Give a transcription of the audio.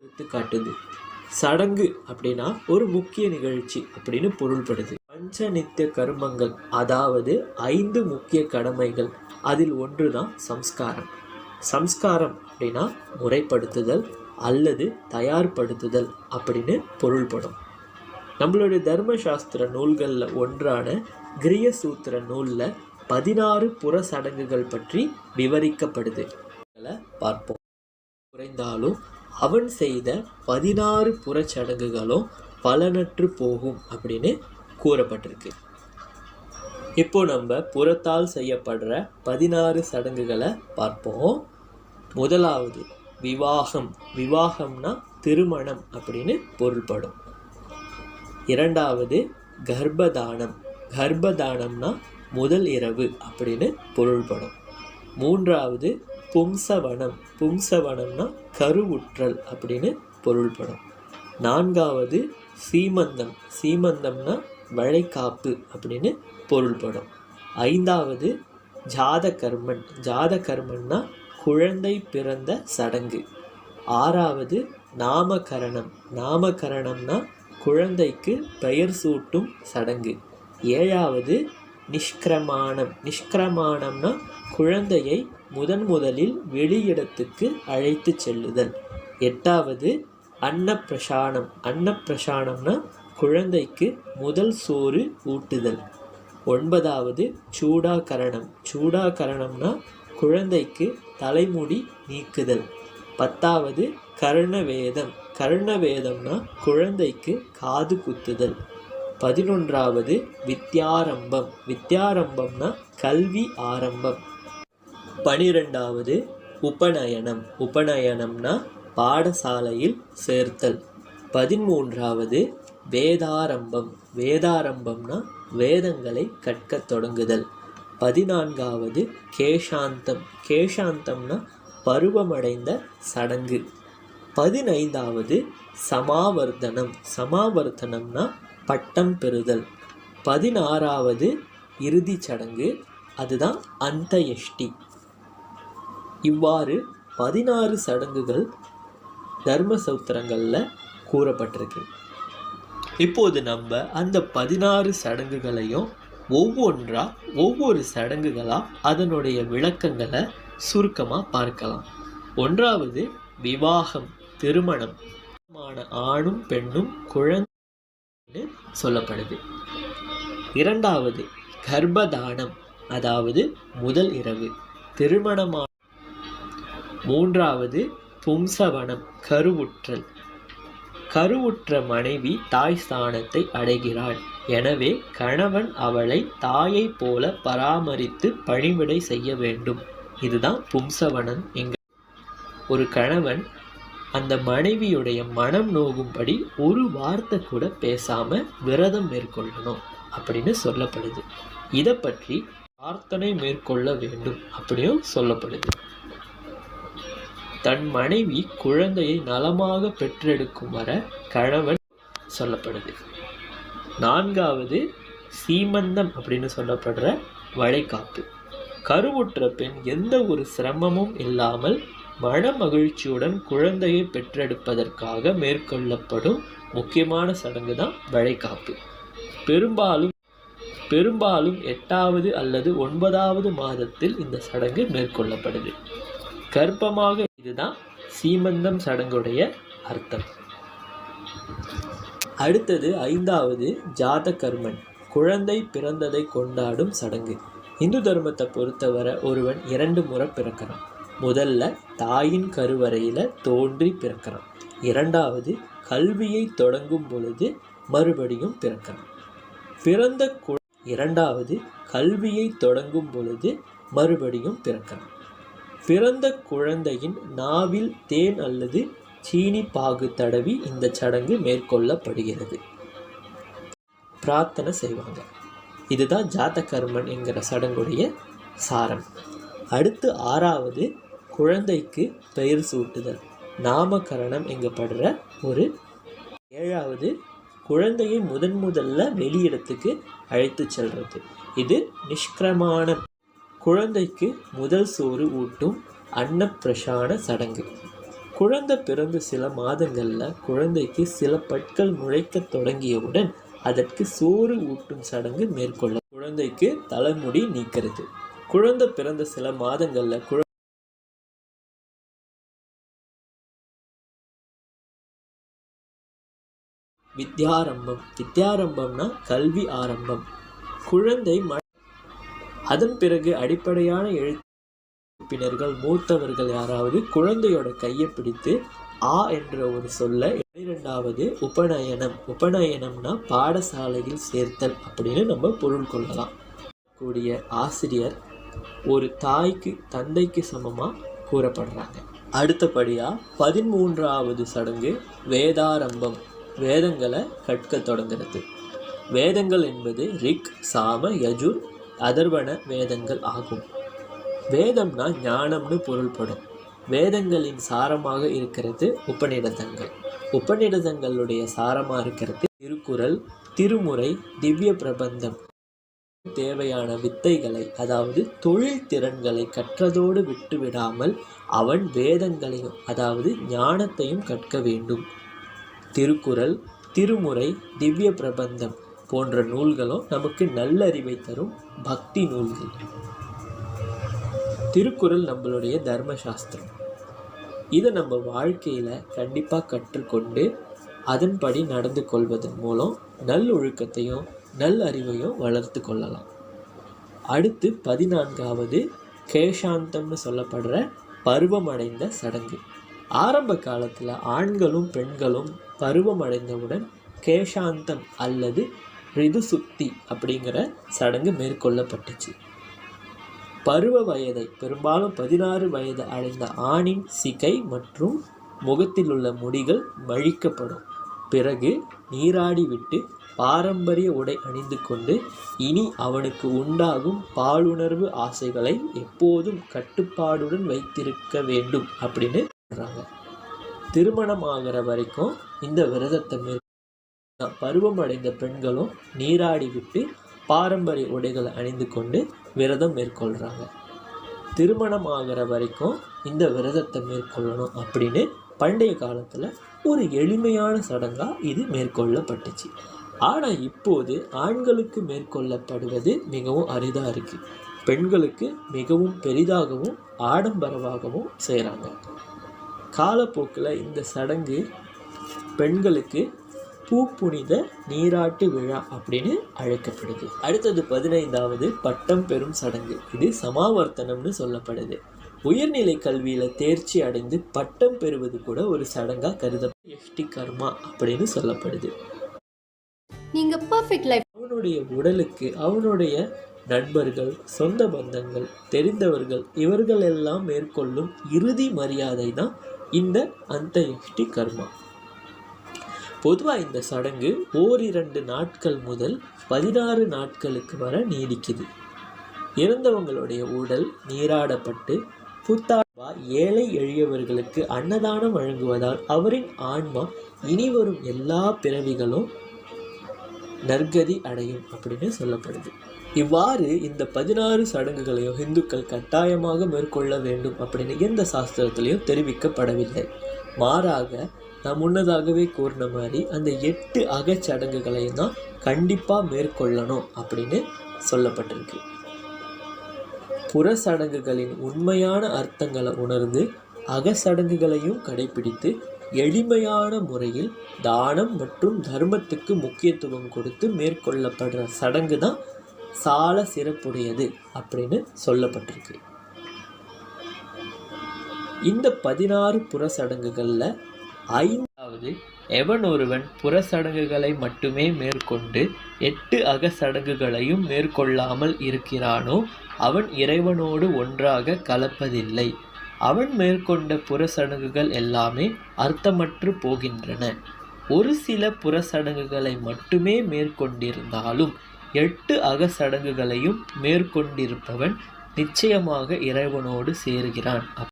எடுத்து காட்டுது. சடங்கு அப்படின்னா ஒரு முக்கிய நிகழ்ச்சி அப்படின்னு பொருள்படுது. பஞ்ச நித்திய கர்மங்கள், அதாவது 5 முக்கிய கடமைகள், அதில் ஒன்று தான் சம்ஸ்காரம். சம்ஸ்காரம் அப்படின்னா முறைப்படுத்துதல் அல்லது தயார்படுத்துதல் அப்படின்னு பொருள்படும். நம்மளுடைய தர்மசாஸ்திர நூல்களில் ஒன்றான கிரிய சூத்திர நூலில் 16 புற சடங்குகள் பற்றி விவரிக்கப்படுது. பார்ப்போம். குறைந்தாலும் அவன் செய்த 16 புறச்சடங்குகளும் பலனற்று போகும் அப்படின்னு கூறப்பட்டிருக்கு. இப்போ நம்ம புறத்தால் செய்யப்படுற 16 சடங்குகளை பார்ப்போம். முதலாவது விவாகம். விவாகம்னா திருமணம் அப்படின்னு பொருள்படும். இரண்டாவது கர்ப்பதானம். கர்ப்பதானம்னா முதல் இரவு அப்படின்னு பொருள்படும். மூன்றாவது பும்சவனம். பும்சவனம்னா கருவுற்றல் அப்படின்னு பொருள்படும். நான்காவது சீமந்தம். சீமந்தம்னா வளைகாப்பு அப்படின்னு பொருள்படும். ஐந்தாவது ஜாதகர்மன். ஜாதகர்மன்னா குழந்தை பிறந்த சடங்கு. ஆறாவது நாமகரணம். நாமகரணம்னா குழந்தைக்கு பெயர் சூட்டும் சடங்கு. ஏழாவது நிஷ்கிரமாணம். நிஷ்கிரமாணம்னா குழந்தையை முதலில் வெளியிடத்துக்கு அழைத்து செல்லுதல். எட்டாவது அன்னப்பிரசானம். அன்னப்பிரசானம்னா குழந்தைக்கு முதல் சோறு ஊட்டுதல். ஒன்பதாவது சூடாகரணம். சூடாகரணம்னா குழந்தைக்கு தலைமுடி நீக்குதல். பத்தாவது கர்ணவேதம். கர்ணவேதம்னா குழந்தைக்கு காது குத்துதல். 11வது வித்யாரம்பம். வித்யாரம்பம்னா கல்வி ஆரம்பம். 12வது உபநயனம். உபநயனம்னா பாடசாலையில் சேர்த்தல். 13வது வேதாரம்பம். வேதாரம்பம்னா வேதங்களை கற்கத் தொடங்குதல். 14வது கேஷாந்தம். கேஷாந்தம்னா பருவமடைந்த சடங்கு. 15வது சமாவர்த்தனம். சமாவர்த்தனம்னா பட்டம் பெறுதல். 16வது இறுதி சடங்கு, அதுதான் அந்தயஷ்டி. இவ்வாறு 16 சடங்குகள் தர்மசூத்திரங்களில் கூறப்பட்டிருக்கு. இப்போது நம்ம அந்த 16 சடங்குகளையும் ஒவ்வொரு சடங்குகளாக அதனுடைய விளக்கங்களை சுருக்கமாக பார்க்கலாம். ஒன்றாவது விவாகம், திருமணம். ஆணும் பெண்ணும் குழந்தை சொல்லப்படுது. இரண்டாவது கர்ப்பதானம், அதாவது முதல் இரவு திருமணமான. மூன்றாவது பும்சவனம், கருவுற்றல். கருவுற்ற மனைவி தாய் ஸ்தானத்தை அடைகிறாள். எனவே கணவன் அவளை தாயை போல பராமரித்து பணிவிடை செய்ய வேண்டும். இதுதான் பும்சவனம். ஒரு கணவன் அந்த மனைவியுடைய மனம் நோகும்படி ஒரு வார்த்தை கூட பேசாம விரதம் மேற்கொள்ளணும் அப்படின்னு சொல்லப்படுது. இதை பற்றி பிரார்த்தனை மேற்கொள்ள வேண்டும் அப்படியும் சொல்லப்படுது. தன் மனைவி குழந்தையை நலமாக பெற்றெடுக்கும் வர கணவன் சொல்லப்படுது. நான்காவது சீமந்தம் அப்படின்னு சொல்லப்படுற வளைகாப்பு. கருவுற்ற பெண் எந்த ஒரு சிரமமும் இல்லாமல் மன மகிழ்ச்சியுடன் குழந்தையை பெற்றெடுப்பதற்காக மேற்கொள்ளப்படும் முக்கியமான சடங்கு தான் வளைகாப்பு. பெரும்பாலும் 8வது அல்லது 9வது மாதத்தில் இந்த சடங்கு மேற்கொள்ளப்படுது. கர்ப்பமாக. இதுதான் சீமந்தம் சடங்குடைய அர்த்தம். அடுத்தது 5வது ஜாதகர்மன், குழந்தை பிறந்ததை கொண்டாடும் சடங்கு. இந்து தர்மத்தை பொறுத்தவரை ஒருவன் 2 முறை பிறக்கிறான். முதல்ல தாயின் கருவறையில் தோன்றி பிறக்கிறான். இரண்டாவது கல்வியை தொடங்கும் பொழுது மறுபடியும் பிறக்கிறான். பிறந்த குழந்தையின் நாவில் தேன் அல்லது சீனி பாகு தடவி இந்த சடங்கு மேற்கொள்ளப்படுகிறது. பிரார்த்தனை செய்வாங்க. இதுதான் ஜாதகர்மன் என்கிற சடங்குடைய சாரம். அடுத்து 6வது குழந்தைக்கு பெயர் சூட்டுதல், நாமகரணம் எங்கப்படுற ஒரு. 7வது குழந்தையை முதல்ல வெளியிடத்துக்கு அழைத்து செல்வது. இது நிஷ்கிரமாணம், குழந்தைக்கு முதல் சோறு ஊட்டும் அன்னப்பிரசான சடங்கு. குழந்தை பிறந்த சில மாதங்களில் குழந்தைக்கு சில பற்கள் முளைக்க தொடங்கியவுடன் அதற்கு சோறு ஊட்டும் சடங்கு மேற்கொள்ள குழந்தைக்கு தலைமுடி நீக்கிறது. குழந்தை பிறந்த சில மாதங்களில் வித்யாரம்பம்னா கல்வி ஆரம்பம். குழந்தை அதன் பிறகு அடிப்படையான எழுப்பினர்கள் மூத்தவர்கள் யாராவது குழந்தையோட கையை பிடித்து ஆ என்ற ஒரு சொல்ல 12வது உபநயனம்னா பாடசாலையில் சேர்த்தல் அப்படின்னு நம்ம பொருள் கொள்ளலாம். கூடிய ஆசிரியர் ஒரு தாய்க்கு தந்தைக்கு சமமாக கூறப்படுறாங்க. அடுத்தபடியாக 13வது சடங்கு வேதாரம்பம். வேதங்களை கற்க தொடங்குறது. வேதங்கள் என்பது ரிக், சாம, யஜுர், அதர்வண வேதங்கள் ஆகும். வேதம்னா ஞானம்னு பொருள்படும். வேதங்களின் சாரமாக இருக்கிறது உபநிடதங்கள். உபநிடதங்களுடைய சாரமாக இருக்கிறது திருக்குறள், திருமுறை, திவ்ய பிரபந்தம். தேவையான வித்தைகளை அதாவது தொழில் திறன்களை கற்றதோடு விட்டுவிடாமல் அவன் வேதங்களையும் அதாவது ஞானத்தையும் கற்க வேண்டும். திருக்குறள், திருமுறை, திவ்ய பிரபந்தம் போன்ற நூல்களும் நமக்கு நல்லறிவை தரும் பக்தி நூல்கள். திருக்குறள் நம்மளுடைய தர்மசாஸ்திரம். இதை நம்ம வாழ்க்கையில் கண்டிப்பாக கற்றுக்கொண்டு அதன்படி நடந்து கொள்வதன் மூலம் நல்லொழுக்கத்தையும் நல்லறிவையும் வளர்த்து கொள்ளலாம். அடுத்து 14வது கேஷாந்தம்னு சொல்லப்படுற பருவமடைந்த சடங்கு. ஆரம்ப காலத்தில் ஆண்களும் பெண்களும் பருவமடைந்தவுடன் கேஷாந்தம் அல்லது ரிது சுத்தி அப்படிங்கிற சடங்கு மேற்கொள்ளப்பட்டுச்சு. பருவ வயதை பெரும்பாலும் 16 வயது அடைந்த ஆணின் சிகை மற்றும் முகத்தில் உள்ள முடிகள் மழிக்கப்படும். பிறகு நீராடி விட்டு பாரம்பரிய உடை அணிந்து கொண்டு இனி அவனுக்கு உண்டாகும் பாலுணர்வு ஆசைகளை எப்போதும் கட்டுப்பாடுடன் வைத்திருக்க வேண்டும் அப்படின்னு சொல்கிறாங்க. திருமணம் ஆகிற வரைக்கும் இந்த விரதத்தை பருவமடைந்த பெண்களும் நீராடி விட்டு பாரம்பரிய உடைகளை அணிந்து கொண்டு விரதம் மேற்கொள்கிறாங்க. திருமணம் ஆகிற வரைக்கும் இந்த விரதத்தை மேற்கொள்ளணும் அப்படின்னு பண்டைய காலத்தில் ஒரு எளிமையான சடங்காக இது மேற்கொள்ளப்பட்டுச்சு. ஆனால் இப்போது ஆண்களுக்கு மேற்கொள்ளப்படுவது மிகவும் அரிதாக இருக்குது. பெண்களுக்கு மிகவும் பெரிதாகவும் ஆடம்பரமாகவும் செய்கிறாங்க. காலப்போக்கில் இந்த சடங்கு பெண்களுக்கு பூப்புனித நீராட்டு விழா அப்படின்னு அழைக்கப்படுது. அடுத்தது 15வது பட்டம் பெறும் சடங்கு. இது சமாவர்த்தனம்னு சொல்லப்படுது. உயர்நிலை கல்வியில் தேர்ச்சி அடைந்து பட்டம் பெறுவது கூட ஒரு சடங்காக கருதப்படும் எஷ்டி கர்மா அப்படின்னு சொல்லப்படுது. அவனுடைய உடலுக்கு அவனுடைய நண்பர்கள், சொந்த பந்தங்கள், தெரிந்தவர்கள் இவர்கள் எல்லாம் மேற்கொள்ளும் இறுதி மரியாதை தான் இந்த அந்தயஷ்டி கர்மா. பொதுவாக இந்த சடங்கு 2 நாட்கள் முதல் 16 நாட்களுக்கு வர நீடிக்குது. இறந்தவங்களுடைய உடல் நீராடப்பட்டு புத்தாழ்வா ஏழை எளியவர்களுக்கு அன்னதானம் வழங்குவதால் அவரின் ஆன்மா இனி வரும் எல்லா பிறவிகளும் நற்கதி அடையும் அப்படின்னு சொல்லப்படுது. இவ்வாறு இந்த 16 சடங்குகளையும் இந்துக்கள் கட்டாயமாக மேற்கொள்ள வேண்டும் அப்படின்னு எந்த சாஸ்திரத்திலையும் தெரிவிக்கப்படவில்லை. மாறாக நான் முன்னதாகவே கூறின மாதிரி அந்த 8 அகச்சடங்குகளையும் தான் கண்டிப்பாக மேற்கொள்ளணும் அப்படின்னு சொல்லப்பட்டிருக்கு. புற சடங்குகளின் உண்மையான அர்த்தங்களை உணர்ந்து அகச்சடங்குகளையும் கடைபிடித்து எளிமையான முறையில் தானம் மற்றும் தர்மத்துக்கு முக்கியத்துவம் கொடுத்து மேற்கொள்ளப்படுற சடங்கு தான் சால சிறப்புடையது அப்படின்னு சொல்லப்பட்டிருக்கு. இந்த 16 புற சடங்குகளில் 5வது எவன் ஒருவன் புற சடங்குகளை மட்டுமே மேற்கொண்டு 8 அகச்சடங்குகளையும் மேற்கொள்ளாமல் இருக்கிறானோ அவன் இறைவனோடு ஒன்றாக கலப்பதில்லை. அவன் மேற்கொண்ட புற சடங்குகள் எல்லாமே அர்த்தமற்று போகின்றன. ஒரு சில புற சடங்குகளை மட்டுமே மேற்கொண்டிருந்தாலும் 8 அகச்சடங்குகளையும் மேற்கொண்டிருப்பவன் நிச்சயமாக இறைவனோடு சேருகிறான்.